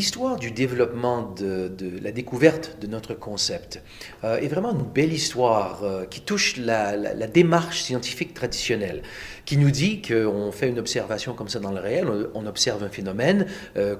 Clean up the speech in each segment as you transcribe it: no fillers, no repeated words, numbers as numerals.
L'histoire du développement de la découverte de notre concept est vraiment une belle histoire qui touche la démarche scientifique traditionnelle, qui nous dit qu'on fait une observation comme ça dans le réel, on observe un phénomène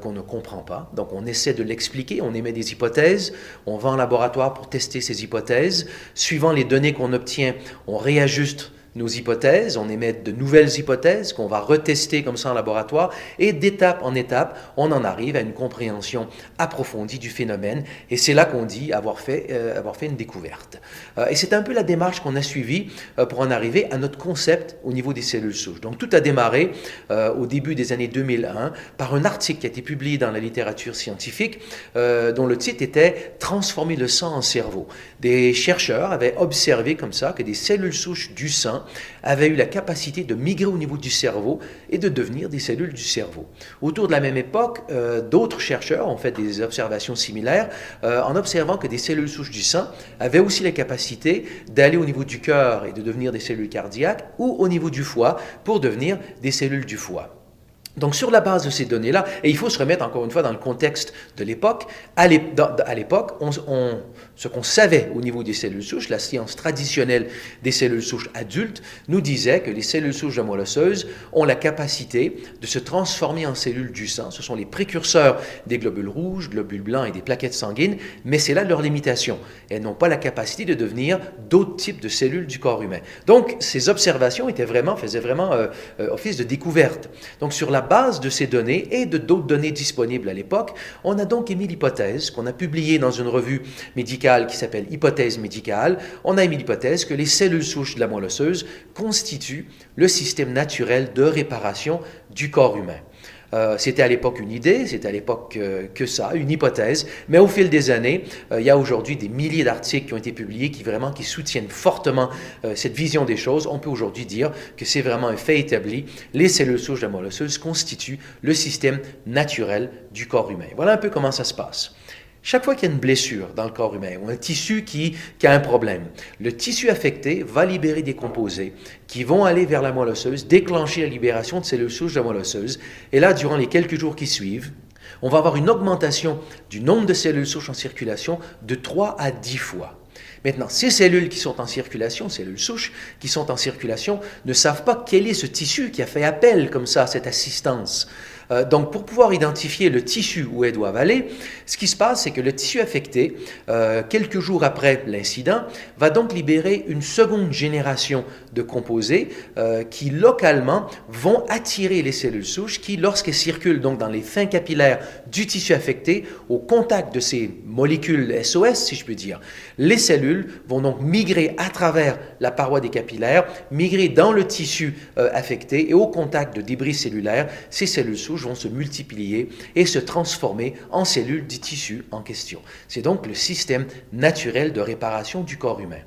qu'on ne comprend pas, donc on essaie de l'expliquer, on émet des hypothèses, on va en laboratoire pour tester ces hypothèses, suivant les données qu'on obtient, on réajuste nos hypothèses, on émet de nouvelles hypothèses qu'on va retester comme ça en laboratoire et d'étape en étape, on en arrive à une compréhension approfondie du phénomène et c'est là qu'on dit avoir fait une découverte. Et c'est un peu la démarche qu'on a suivie pour en arriver à notre concept au niveau des cellules souches. Donc tout a démarré au début des années 2001 par un article qui a été publié dans la littérature scientifique dont le titre était « Transformer le sang en cerveau ». Des chercheurs avaient observé comme ça que des cellules souches du sang avaient eu la capacité de migrer au niveau du cerveau et de devenir des cellules du cerveau. Autour de la même époque, d'autres chercheurs ont fait des observations similaires en observant que des cellules souches du sang avaient aussi la capacité d'aller au niveau du cœur et de devenir des cellules cardiaques ou au niveau du foie pour devenir des cellules du foie. Donc, sur la base de ces données-là, et il faut se remettre encore une fois dans le contexte de l'époque, à l'époque, ce qu'on savait au niveau des cellules souches, la science traditionnelle des cellules souches adultes, nous disait que les cellules souches de moelle osseuse ont la capacité de se transformer en cellules du sang. Ce sont les précurseurs des globules rouges, globules blancs et des plaquettes sanguines, mais c'est là leur limitation. Elles n'ont pas la capacité de devenir d'autres types de cellules du corps humain. Donc, ces observations faisaient vraiment office de découverte. Donc, sur la base de ces données et de d'autres données disponibles à l'époque, on a donc émis l'hypothèse qu'on a publiée dans une revue médicale qui s'appelle Hypothèse médicale. On a émis l'hypothèse que les cellules souches de la moelle osseuse constituent le système naturel de réparation du corps humain. C'était à l'époque une idée, c'était à l'époque une hypothèse, mais au fil des années, il y a aujourd'hui des milliers d'articles qui ont été publiés qui soutiennent fortement cette vision des choses. On peut aujourd'hui dire que c'est vraiment un fait établi. Les cellules souches de la moelle osseuse constituent le système naturel du corps humain. Voilà un peu comment ça se passe. Chaque fois qu'il y a une blessure dans le corps humain ou un tissu qui a un problème, le tissu affecté va libérer des composés qui vont aller vers la moelle osseuse, déclencher la libération de cellules souches de la moelle osseuse. Et là, durant les quelques jours qui suivent, on va avoir une augmentation du nombre de cellules souches en circulation de 3 à 10 fois. Maintenant, ces cellules qui sont en circulation, cellules souches qui sont en circulation, ne savent pas quel est ce tissu qui a fait appel comme ça à cette assistance. Donc, pour pouvoir identifier le tissu où elles doivent aller, ce qui se passe, c'est que le tissu affecté, quelques jours après l'incident, va donc libérer une seconde génération de composés qui, localement, vont attirer les cellules souches qui, lorsqu'elles circulent donc dans les fins capillaires du tissu affecté, au contact de ces molécules SOS, si je peux dire, les cellules vont donc migrer à travers la paroi des capillaires, migrer dans le tissu affecté et au contact de débris cellulaires, ces cellules souches vont se multiplier et se transformer en cellules du tissu en question. C'est donc le système naturel de réparation du corps humain.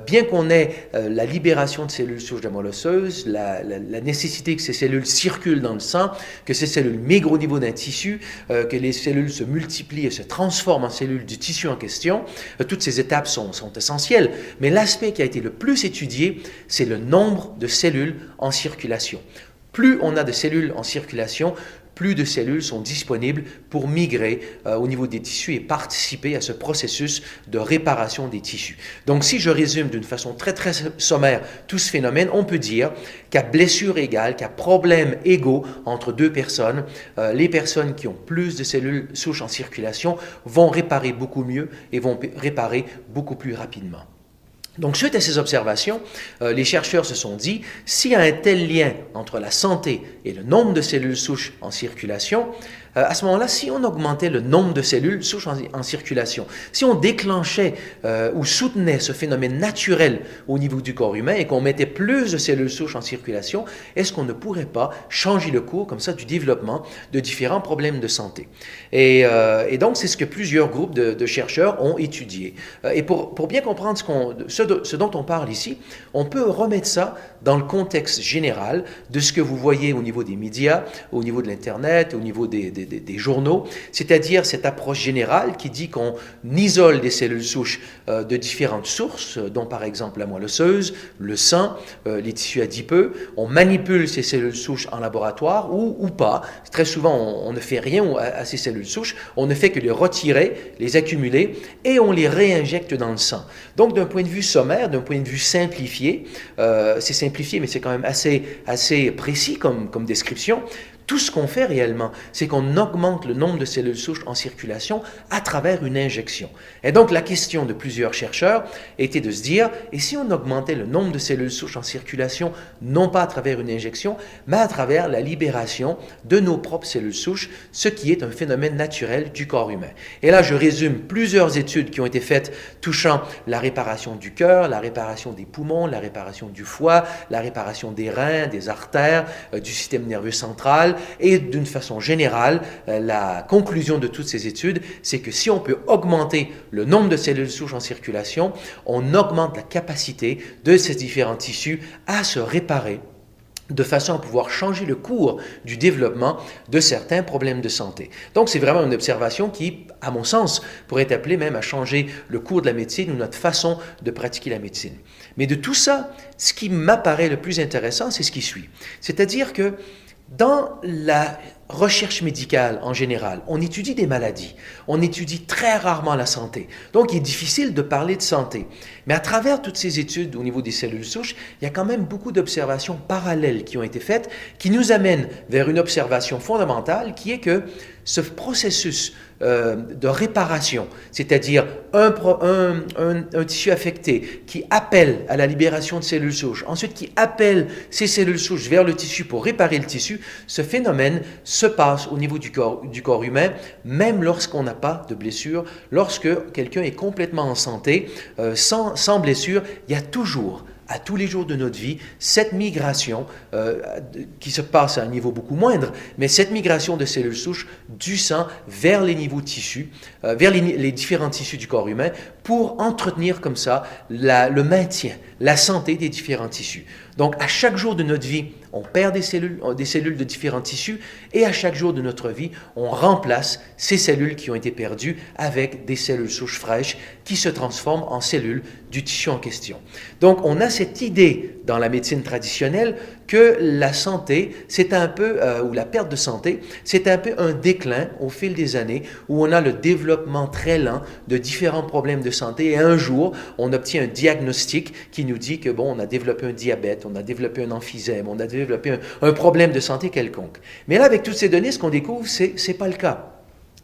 Bien qu'on ait la libération de cellules souches de la moelle osseuse, la nécessité que ces cellules circulent dans le sang, que ces cellules migrent au niveau d'un tissu, que les cellules se multiplient et se transforment en cellules du tissu en question, toutes ces étapes sont essentielles. Mais l'aspect qui a été le plus étudié, c'est le nombre de cellules en circulation. Plus on a de cellules en circulation, plus de cellules sont disponibles pour migrer au niveau des tissus et participer à ce processus de réparation des tissus. Donc, si je résume d'une façon très sommaire tout ce phénomène, on peut dire qu'à blessure égale, qu'à problème égaux entre deux personnes, les personnes qui ont plus de cellules souches en circulation vont réparer beaucoup mieux et vont réparer beaucoup plus rapidement. Donc, suite à ces observations, les chercheurs se sont dit, s'il y a un tel lien entre la santé et le nombre de cellules souches en circulation, à ce moment-là, si on augmentait le nombre de cellules souches en circulation, si on déclenchait ou soutenait ce phénomène naturel au niveau du corps humain et qu'on mettait plus de cellules souches en circulation, est-ce qu'on ne pourrait pas changer le cours comme ça du développement de différents problèmes de santé? Et donc, c'est ce que plusieurs groupes de chercheurs ont étudié. Et pour bien comprendre ce dont on parle ici, on peut remettre ça dans le contexte général de ce que vous voyez au niveau des médias, au niveau de l'Internet, au niveau des des journaux, c'est-à-dire cette approche générale qui dit qu'on isole des cellules souches de différentes sources, dont par exemple la moelle osseuse, le sang, les tissus adipeux. On manipule ces cellules souches en laboratoire ou pas. Très souvent, on ne fait rien à ces cellules souches, on ne fait que les retirer, les accumuler et on les réinjecte dans le sang. Donc d'un point de vue sommaire, d'un point de vue simplifié, c'est simplifié mais c'est quand même assez précis comme description. Tout ce qu'on fait réellement, c'est qu'on augmente le nombre de cellules souches en circulation à travers une injection. Et donc la question de plusieurs chercheurs était de se dire, et si on augmentait le nombre de cellules souches en circulation, non pas à travers une injection, mais à travers la libération de nos propres cellules souches, ce qui est un phénomène naturel du corps humain. Et là, je résume plusieurs études qui ont été faites touchant la réparation du cœur, la réparation des poumons, la réparation du foie, la réparation des reins, des artères, du système nerveux central. Et d'une façon générale, la conclusion de toutes ces études, c'est que si on peut augmenter le nombre de cellules souches en circulation, on augmente la capacité de ces différents tissus à se réparer de façon à pouvoir changer le cours du développement de certains problèmes de santé. Donc, c'est vraiment une observation qui, à mon sens, pourrait être appelée même à changer le cours de la médecine ou notre façon de pratiquer la médecine. Mais de tout ça, ce qui m'apparaît le plus intéressant, c'est ce qui suit. C'est-à-dire que dans la recherche médicale en général, on étudie des maladies, on étudie très rarement la santé. Donc, il est difficile de parler de santé. Mais à travers toutes ces études au niveau des cellules souches, il y a quand même beaucoup d'observations parallèles qui ont été faites, qui nous amènent vers une observation fondamentale qui est que ce processus de réparation, c'est-à-dire un tissu affecté qui appelle à la libération de cellules souches, ensuite qui appelle ces cellules souches vers le tissu pour réparer le tissu, ce phénomène se passe au niveau du corps humain, même lorsqu'on n'a pas de blessure, lorsque quelqu'un est complètement en santé, sans blessure, il y a toujours à tous les jours de notre vie, cette migration qui se passe à un niveau beaucoup moindre, mais cette migration de cellules souches du sang vers les niveaux de tissus, vers les différents tissus du corps humain, pour entretenir comme ça le maintien, la santé des différents tissus. Donc, à chaque jour de notre vie, on perd des cellules de différents tissus et à chaque jour de notre vie, on remplace ces cellules qui ont été perdues avec des cellules souches fraîches qui se transforment en cellules du tissu en question. Donc, on a cette idée dans la médecine traditionnelle que la santé, c'est un peu, ou la perte de santé, c'est un peu un déclin au fil des années où on a le développement très lent de différents problèmes de santé et un jour, on obtient un diagnostic qui nous dit que bon, on a développé un diabète, on a développé un emphysème, on a développé un problème de santé quelconque. Mais là, avec toutes ces données, ce qu'on découvre, c'est pas le cas.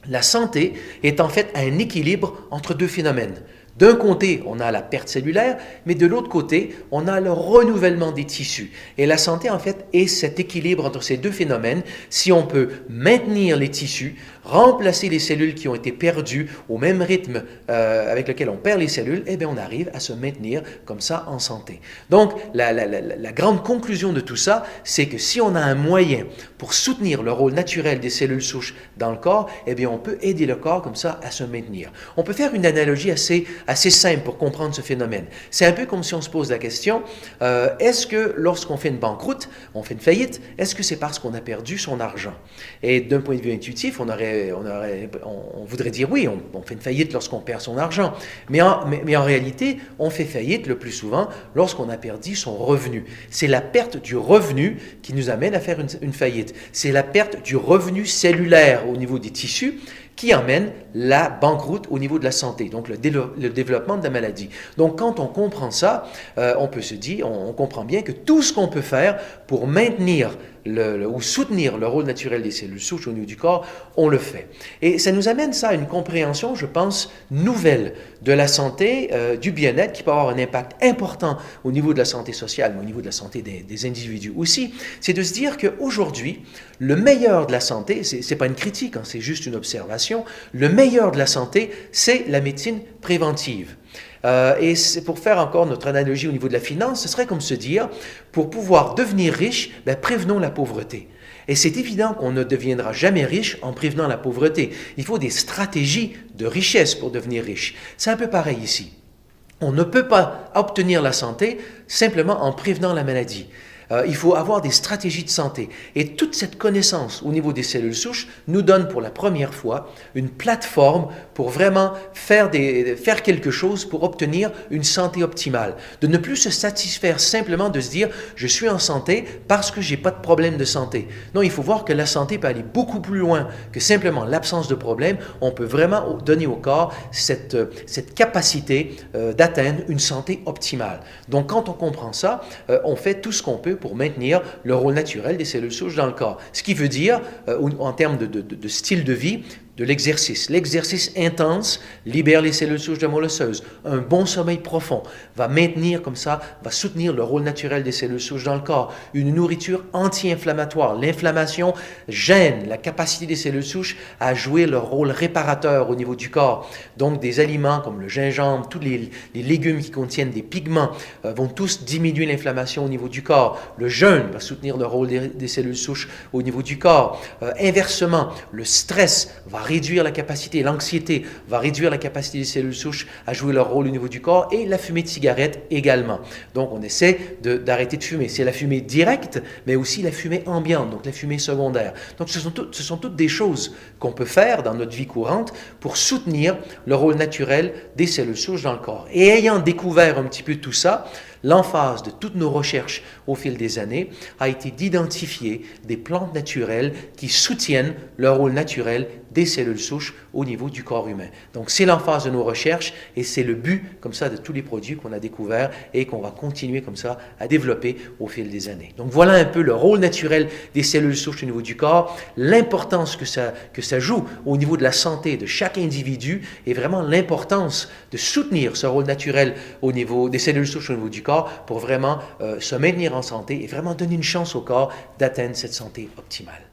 La santé est en fait un équilibre entre deux phénomènes. D'un côté, on a la perte cellulaire, mais de l'autre côté, on a le renouvellement des tissus. Et la santé, en fait, est cet équilibre entre ces deux phénomènes. Si on peut maintenir les tissus, remplacer les cellules qui ont été perdues au même rythme avec lequel on perd les cellules, eh bien, on arrive à se maintenir comme ça en santé. Donc, la grande conclusion de tout ça, c'est que si on a un moyen pour soutenir le rôle naturel des cellules souches dans le corps, eh bien, on peut aider le corps comme ça à se maintenir. On peut faire une analogie assez simple pour comprendre ce phénomène. C'est un peu comme si on se pose la question, est-ce que lorsqu'on fait une banqueroute, on fait une faillite, est-ce que c'est parce qu'on a perdu son argent? Et d'un point de vue intuitif, on voudrait dire oui, on fait une faillite lorsqu'on perd son argent. Mais en réalité, on fait faillite le plus souvent lorsqu'on a perdu son revenu. C'est la perte du revenu qui nous amène à faire une faillite. C'est la perte du revenu cellulaire au niveau des tissus qui amène la banqueroute au niveau de la santé, donc le développement de la maladie. Donc quand on comprend ça, on peut se dire, on comprend bien que tout ce qu'on peut faire pour maintenir ou soutenir le rôle naturel des cellules souches au niveau du corps, on le fait. Et ça nous amène ça à une compréhension, je pense, nouvelle de la santé, du bien-être, qui peut avoir un impact important au niveau de la santé sociale, mais au niveau de la santé des individus aussi. C'est de se dire qu'aujourd'hui, le meilleur de la santé, c'est pas une critique, hein, c'est juste une observation, le meilleur de la santé, c'est la médecine préventive. Et c'est pour faire encore notre analogie au niveau de la finance, ce serait comme se dire, pour pouvoir devenir riche, prévenons la pauvreté. Et c'est évident qu'on ne deviendra jamais riche en prévenant la pauvreté. Il faut des stratégies de richesse pour devenir riche. C'est un peu pareil ici. On ne peut pas obtenir la santé simplement en prévenant la maladie. Il faut avoir des stratégies de santé. Et toute cette connaissance au niveau des cellules souches nous donne pour la première fois une plateforme pour vraiment faire quelque chose pour obtenir une santé optimale. De ne plus se satisfaire simplement de se dire « je suis en santé parce que je n'ai pas de problème de santé ». Non, il faut voir que la santé peut aller beaucoup plus loin que simplement l'absence de problème. On peut vraiment donner au corps cette capacité d'atteindre une santé optimale. Donc, quand on comprend ça, on fait tout ce qu'on peut pour maintenir le rôle naturel des cellules souches dans le corps. Ce qui veut dire, en termes de style de vie, de l'exercice. L'exercice intense libère les cellules souches de moelle osseuse. Un bon sommeil profond va maintenir comme ça, va soutenir le rôle naturel des cellules souches dans le corps. Une nourriture anti-inflammatoire. L'inflammation gêne la capacité des cellules souches à jouer leur rôle réparateur au niveau du corps. Donc des aliments comme le gingembre, tous les légumes qui contiennent des pigments vont tous diminuer l'inflammation au niveau du corps. Le jeûne va soutenir le rôle des cellules souches au niveau du corps. Inversement, le stress va réduire la capacité, l'anxiété va réduire la capacité des cellules souches à jouer leur rôle au niveau du corps et la fumée de cigarette également. Donc, on essaie d'arrêter de fumer. C'est la fumée directe, mais aussi la fumée ambiante, donc la fumée secondaire. Donc, ce sont toutes des choses qu'on peut faire dans notre vie courante pour soutenir le rôle naturel des cellules souches dans le corps. Et ayant découvert un petit peu tout ça, l'emphase de toutes nos recherches au fil des années a été d'identifier des plantes naturelles qui soutiennent le rôle naturel des cellules souches au niveau du corps humain. Donc, c'est l'emphase de nos recherches et c'est le but, comme ça, de tous les produits qu'on a découverts et qu'on va continuer, comme ça, à développer au fil des années. Donc, voilà un peu le rôle naturel des cellules souches au niveau du corps, l'importance que ça joue au niveau de la santé de chaque individu et vraiment l'importance de soutenir ce rôle naturel au niveau des cellules souches au niveau du corps pour vraiment se maintenir en santé et vraiment donner une chance au corps d'atteindre cette santé optimale.